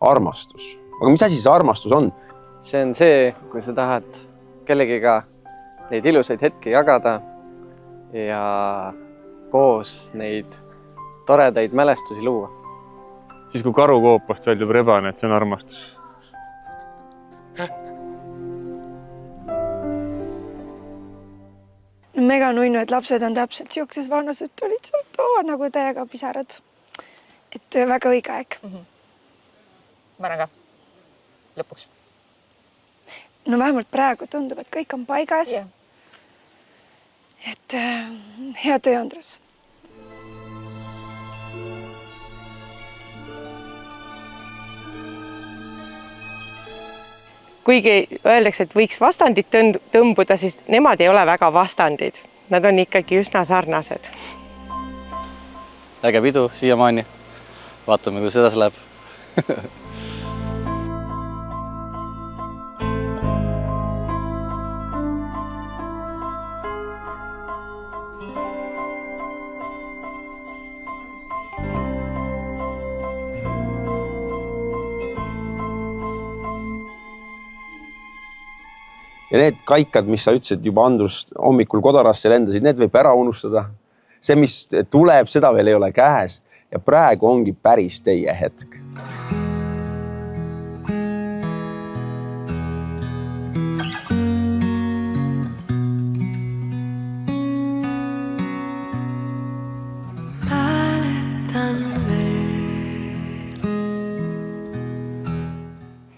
armastus. Aga mis asi see armastus on? See on see, kui sa tahad kellegiga neid ilusaid hetki jagada ja koos neid toredaid mälestusi luua. Siis kui karukoopast väldub rebane, et see on armastus. Mega nunnu, et lapsed on täpselt siukses vanus, et olid seal nagu täiega pisarad. Et väga õige aeg. Ma arvan ka. Lõpuks. No vähemalt praegu tundub, et kõik on paigas. Yeah. Et hea töö, Andrus. Kuigi öeldakse, et võiks vastandid tõmbuda, siis nemad ei ole väga vastandid. Nad on ikkagi üsna sarnased. Äge pidu siiamaani. Vaatame, kuidas edasi läheb. Ja need kaikad, mis sa ütlesid juba Andrus hommikul kodarasse lendasid, need võib ära unustada. See, mis tuleb, seda veel ei ole käes. Ja praegu ongi päris teie hetk.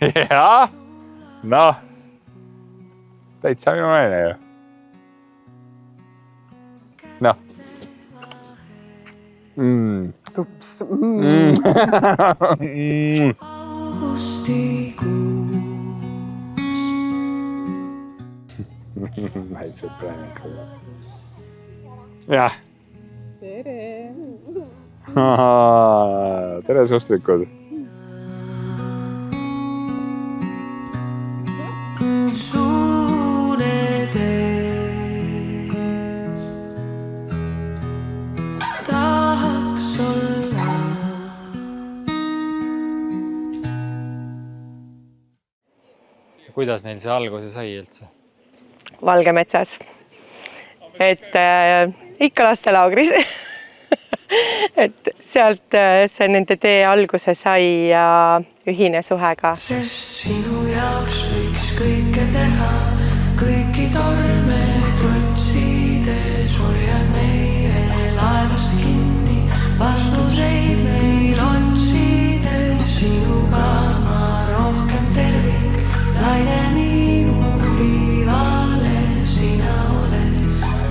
Jaa, noh. Täitsa minu naine ju. Noh. Tups. Väiksed präänikad. Jah. Tere! Tere sustrikud. Kuidas neil see alguse sai üldse? Valgemetsas. Et ikka lastelaagris. Et sealt see nende tee alguse sai ja ühine suhega. Sest sinu jaoks võiks kõike teha, kõiki torme trotsides hoian meie laevast kinni, vastuseid meil otsides sinuga ma rohkem tervik. Naine minu liivale, sina oled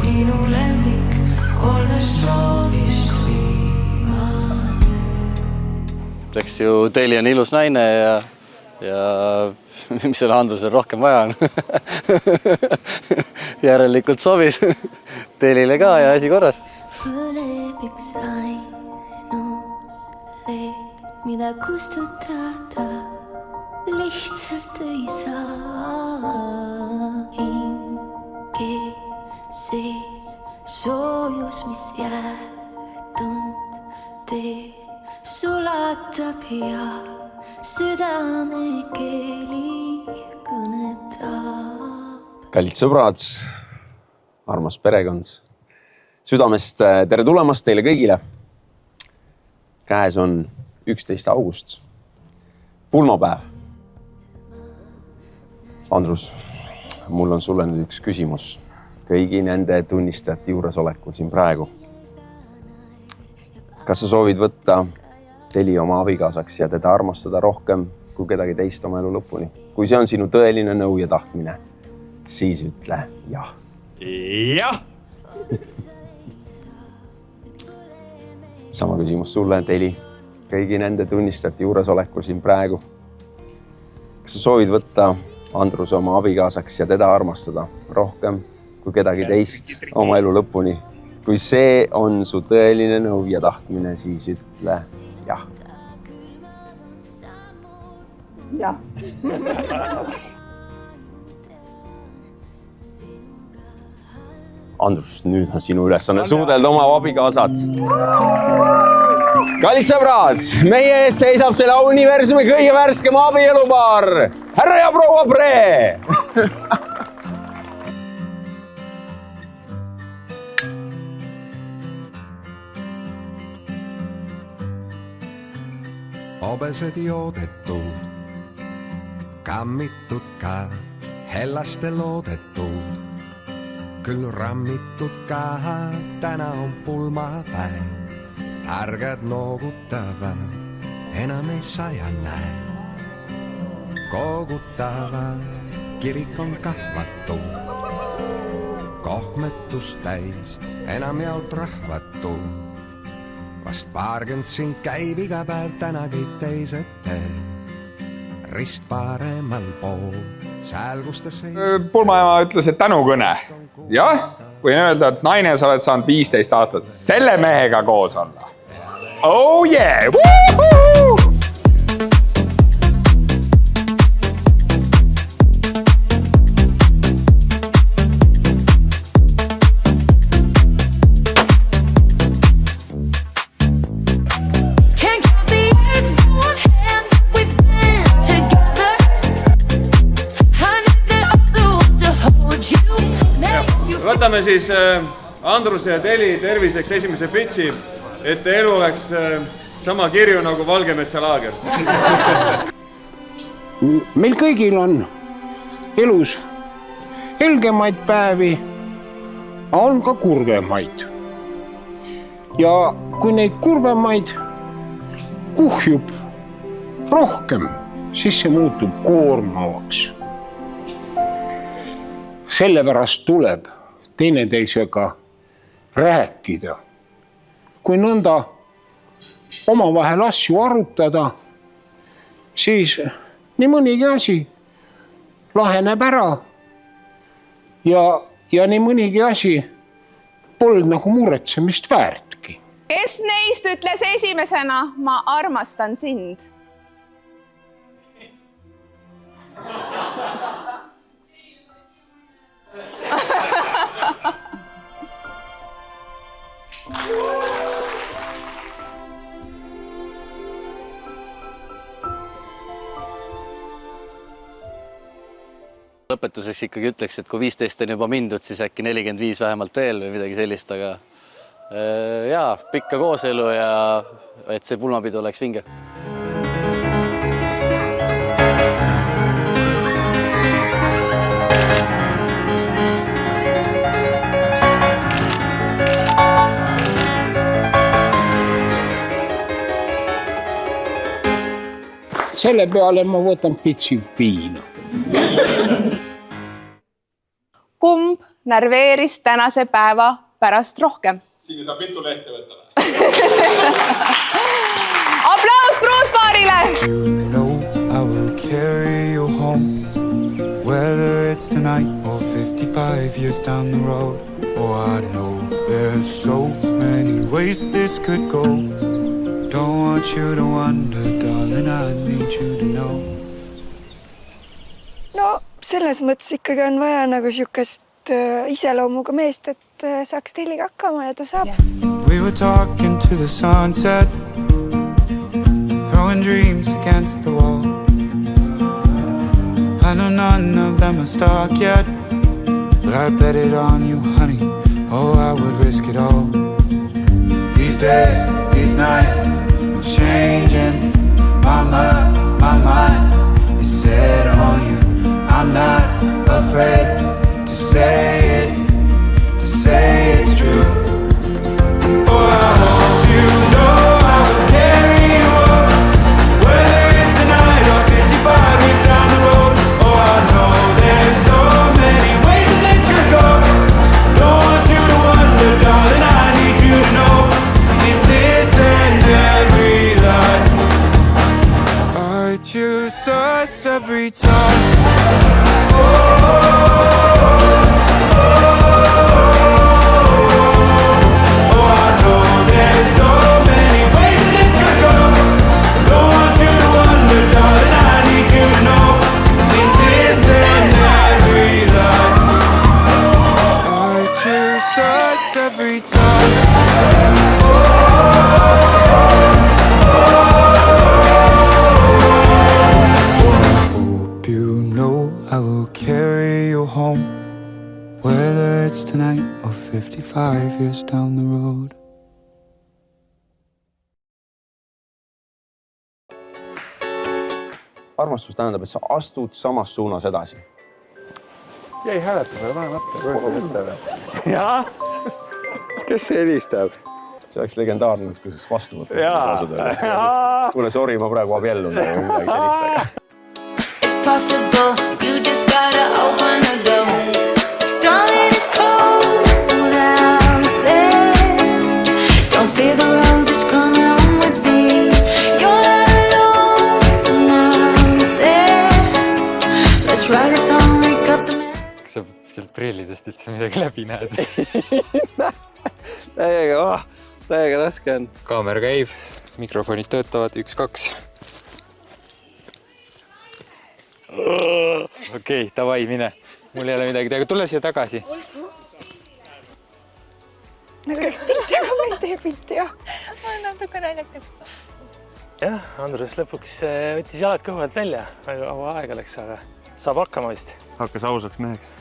minu lemmik, kolmest roovist viimane. Eks ju Teeli on ilus naine ja mis selle Andrusel rohkem vaja on. Järelikult sobis Teelile ka ja asi korras. Põleb üks ainus leed, mida kustutada. Lihtsalt ei saa hinge sees soojus, mis jäätund teel sulatab ja südame keeli kõnetab. Kallid sõbrad, armas perekond, südamest tere tulemast teile kõigile. Käes on 11. august, pulmapäev. Andrus, mul on sulle nüüd üks küsimus kõigi nende tunnistajate juuresolekul siin praegu. Kas sa soovid võtta Teli oma abigaasaks ja teda armastada rohkem kui kedagi teist oma elu lõpuni? Kui see on sinu tõeline nõu ja tahtmine, siis ütle jah. Jah! Sama küsimus sulle, Teli, kõigi nende tunnistajate juuresolekul siin praegu. Kas sa soovid võtta Andrus oma abigaasaks ja teda armastada rohkem kui kedagi teist oma elu lõpuni? Kui see on su tõeline nõu ja tahtmine, siis ütle jah. Jah. Andrus, nüüd on sinu ülesanne suudelda oma abigaasad. Kallid sõbrad, meie ees seisab selle universumi kõige värskem abielupaar, härra ja proua Pre. Obesed joodetud, kammitud ka, hellaste loodetud, küll rammitud ka, täna on pulmapäev. Targad noogutavad, enam ei saja näe. Koogutavad, kirik on kahvatu, kohmetus täis, enam jaolt rahvatu. Vast paarkümmend siin käib iga päev, täna kõik teised teeb. Rist paremal pool, sääl kus ta seis. Pulmaema ütles, et tänukõne. Jah, võin öelda, et naine, sa oled saanud 15 aastat selle mehega koos olla. Oh yeah! Woohoo! Võtame siis Andruse ja Teli terviseks esimese pitsi, et elu oleks sama kirju nagu Valgemetsa laager. Meil kõigil on elus helgemaid päevi, on ka kurvemaid. Ja kui neid kurvemaid kuhjub rohkem, siis see muutub koormavaks. Sellepärast tuleb teineteisega rääkida. Kui nõnda omavahel asju arutada, siis nii mõnigi asi laheneb ära ja nii mõnigi asi polnud nagu muretsemist väärtki. Kes neist ütles esimesena, ma armastan sind? Lõpetuseks ikkagi ütleks, et kui 15 on juba mindud, siis äkki 45 vähemalt veel või midagi sellist, aga jaa, pikka kooselu ja et see pulmapidu oleks vinge. Selle peale ma võtan pitsi viina. Kumb närveeris tänase päeva pärast rohkem? Siin saab mitu lehte võtta. Aplaus pruutpaarile! You know I will carry you home, whether it's tonight or 55 years down the road. Oh, I know there's so many ways this could go. Don't want you to wonder, darling, I need you to know. No, selles mõttes ikkagi on vaja nagu siukest iseloomuga meest, et saaks Teliga hakkama ja ta saab. We were talking to the sunset, throwing dreams against the wall. I know none of them are stuck yet, but I bet it on you, honey. Oh, I would risk it all. These days, these nights, I'm changing my mind is set on you. I'm not afraid to say it's true. Oh, I hope you know I will carry you up, whether it's tonight or 55 years down the road. Oh, I know there's so many ways that this could go. Don't want you to wonder, darling, I need you to know. In this and every life, I choose us every time. Every time. 55 years down the road. Armastus tähendab, et sa astud samas suunas edasi. Jäi hääletusele, pane mõtte. Jaa. Kes see helistab? See oleks legendaarne, kui see vastu võtta. Jaa. Kuule, sorry, ma praegu abiellun. It's possible, you just gotta open the door. Darling, it's cold out there. Don't fear the road, just come along with me. You're not alone out there. Let's write a song, make up the man. Kas sa sealt preelidest üldse midagi läbi näed? Täiega raske on. Kaamera käib, mikrofonid töötavad, 1, 2. Okei, davai, mine. Mul ei ole midagi teha, tule siia tagasi. Nagu läks pilti, aga ma ei tee pilti, jah. On natuke naljakas. Jah, Andrus lõpuks võttis jalad kõhu alt välja. Väga aega läks, aga saab hakkama vist. Hakkas ausaks meheks.